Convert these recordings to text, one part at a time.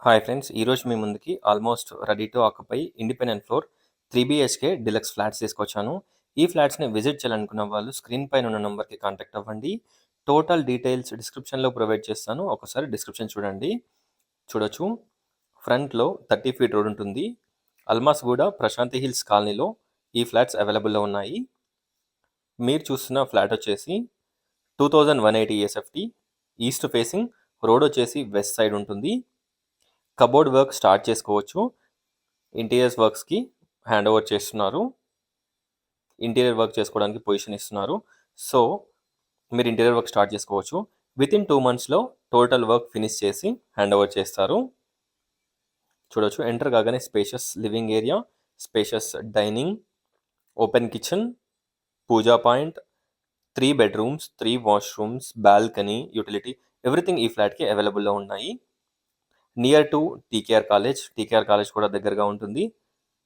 Hi friends! ఈరోజు మీ ముందుకి almost ready to occupy independent floor 3 BHK deluxe flats తీసుకొచ్చాను. ఈ ఫ్లాట్స్‌ని విజిట్ చేయాలనుకున్న వాళ్ళు స్క్రీన్ పైన ఉన్న నంబర్‌కి కాంటాక్ట్ అవ్వండి. టోటల్ డీటెయిల్స్ డిస్క్రిప్షన్‌లో ప్రొవైడ్ చేస్తాను. ఒకసారి డిస్క్రిప్షన్ చూడండి. చూడొచ్చు. ఫ్రంట్‌లో 30 ఫీట్ రోడ్ ఉంటుంది. అల్మాస్గూడ ప్రశాంతి హిల్స్ కాలనీలో ఈ ఫ్లాట్స్ అవైలబుల్‌లో ఉన్నాయి. మీరు చూస్తున్న ఫ్లాట్ వచ్చేసి 2180 ఎస్ఎఫ్టీ ఈస్ట్ ఫేసింగ్ రోడ్ వచ్చేసి వెస్ట్ సైడ్ ఉంటుంది. కబోర్డ్ వర్క్ స్టార్ట్ చేసుకోవచ్చు. ఇంటీరియర్స్ వర్క్స్కి హ్యాండ్ ఓవర్ చేస్తున్నారు. ఇంటీరియర్ వర్క్ చేసుకోవడానికి పొజిషన్ ఇస్తున్నారు. సో మీరు ఇంటీరియర్ వర్క్ స్టార్ట్ చేసుకోవచ్చు. వితిన్ 2 మంత్స్లో టోటల్ వర్క్ ఫినిష్ చేసి హ్యాండ్ ఓవర్ చేస్తారు. చూడొచ్చు. ఎంటర్ కాగానే spacious living area, spacious dining, open kitchen, puja point, 3 bedrooms, 3 washrooms, balcony, utility everything ఈ ఫ్లాట్కి అవైలబుల్లో ఉన్నాయి. Near to TKR college. TKR college కూడా దగ్గరగా ఉంటుంది.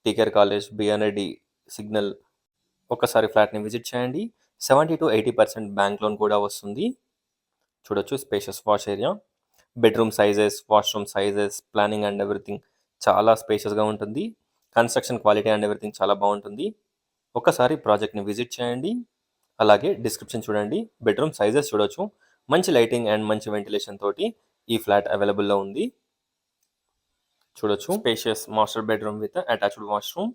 TKR college, BR Reddy signal. ఒకసారి ఫ్లాట్ని విజిట్ చేయండి. 70-80% బ్యాంక్ లోన్ కూడా వస్తుంది. చూడొచ్చు. Spacious wash area, bedroom sizes, washroom sizes, planning and everything చాలా స్పేషియస్గా ఉంటుంది. కన్స్ట్రక్షన్ క్వాలిటీ అండ్ ఎవ్రీథింగ్ చాలా బాగుంటుంది. ఒకసారి ప్రాజెక్ట్ని విజిట్ చేయండి. అలాగే డిస్క్రిప్షన్ చూడండి. బెడ్రూమ్ సైజెస్ చూడొచ్చు. మంచి లైటింగ్ అండ్ మంచి వెంటిలేషన్ తోటి ఈ ఫ్లాట్ అవైలబుల్లో ఉంది. చూడొచ్చు. Spacious master bedroom with attached washroom.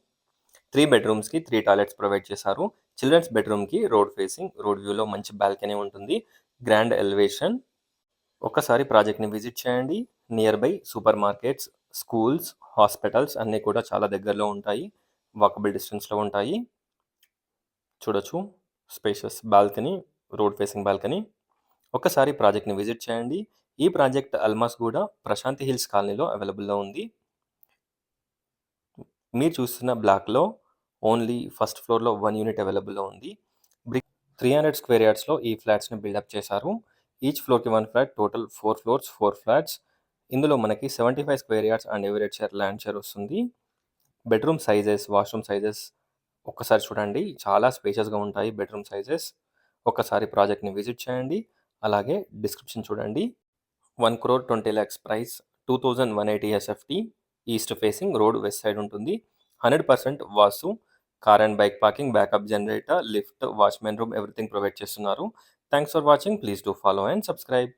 3 బెడ్రూమ్స్కి 3 toilets provide చేశారు. చిల్డ్రన్స్ బెడ్రూమ్కి రోడ్ ఫేసింగ్, రోడ్ వ్యూలో మంచి బాల్కనీ ఉంటుంది. Grand elevation. ఒకసారి ప్రాజెక్ట్ని విజిట్ చేయండి. Near by super markets, schools, hospitals అన్నీ కూడా చాలా దగ్గరలో ఉంటాయి. వాకబుల్ డిస్టెన్స్లో ఉంటాయి. చూడొచ్చు. Spacious balcony, road facing balcony. ఒకసారి ప్రాజెక్ట్ని విజిట్ చేయండి. ఈ ప్రాజెక్ట్ అల్మాస్గూడ ప్రశాంతి హిల్స్ కాలనీలో అవైలబుల్లో ఉంది. మీరు చూస్తున్న బ్లాక్లో ఓన్లీ ఫస్ట్ ఫ్లోర్లో 1 యూనిట్ అవైలబుల్లో ఉంది. 300 స్క్వేర్ యార్డ్స్లో ఈ ఫ్లాట్స్ని బిల్డప్ చేశారు. ఈచ్ ఫ్లోర్కి 1 ఫ్లాట్, టోటల్ 4 ఫ్లోర్స్, 4 ఫ్లాట్స్. ఇందులో మనకి 75 square yards and average share land share వస్తుంది. బెడ్రూమ్ సైజెస్, వాష్రూమ్ సైజెస్ ఒక్కసారి చూడండి. చాలా స్పేషియస్గా ఉంటాయి బెడ్రూమ్ సైజెస్. ఒక్కసారి ప్రాజెక్ట్ని విజిట్ చేయండి. అలాగే డిస్క్రిప్షన్ చూడండి. 1,20,00,000 price, 2180 SFT, east facing, road west side ఉంటుంది. 100% vastu, car and bike parking, backup generator, lift, watchman room everything provide చేస్తున్నారు. Thanks for watching. Please do follow and subscribe.